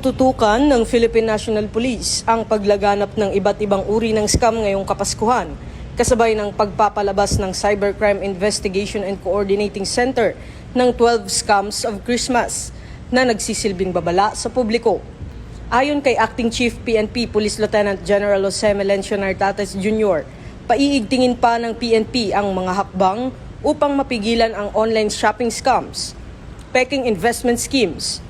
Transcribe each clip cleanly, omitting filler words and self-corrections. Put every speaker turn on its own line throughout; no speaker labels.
Tinututukan ng Philippine National Police ang paglaganap ng iba't ibang uri ng scam ngayong Kapaskuhan, kasabay ng pagpapalabas ng Cybercrime Investigation and Coordinating Center ng 12 Scams of Christmas na nagsisilbing babala sa publiko. Ayon kay Acting Chief PNP Police Lieutenant General Jose Melencio Nartates Jr., paiigtingin pa ng PNP ang mga hakbang upang mapigilan ang online shopping scams, peking investment schemes,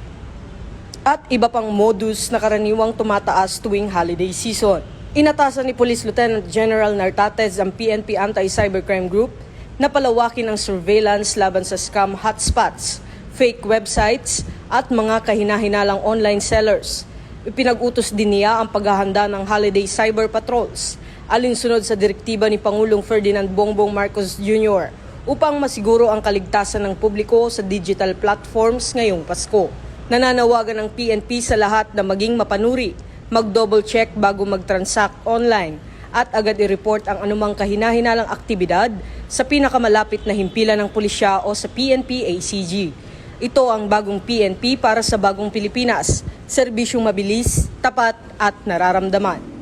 at iba pang modus na karaniwang tumataas tuwing holiday season. Inatasan ni Police Lieutenant General Nartates ang PNP Anti-Cybercrime Group na palawakin ang surveillance laban sa scam hotspots, fake websites at mga kahinahinalang online sellers. Ipinag-utos din niya ang paghahanda ng holiday cyber patrols alinsunod sa direktiba ni Pangulong Ferdinand Bongbong Marcos Jr. upang masiguro ang kaligtasan ng publiko sa digital platforms ngayong Pasko. Nananawagan ng PNP sa lahat na maging mapanuri, mag-double check bago mag-transact online at agad i-report ang anumang kahinahinalang aktibidad sa pinakamalapit na himpilan ng pulisya o sa PNP-ACG. Ito ang bagong PNP para sa bagong Pilipinas, serbisyong mabilis, tapat at nararamdaman.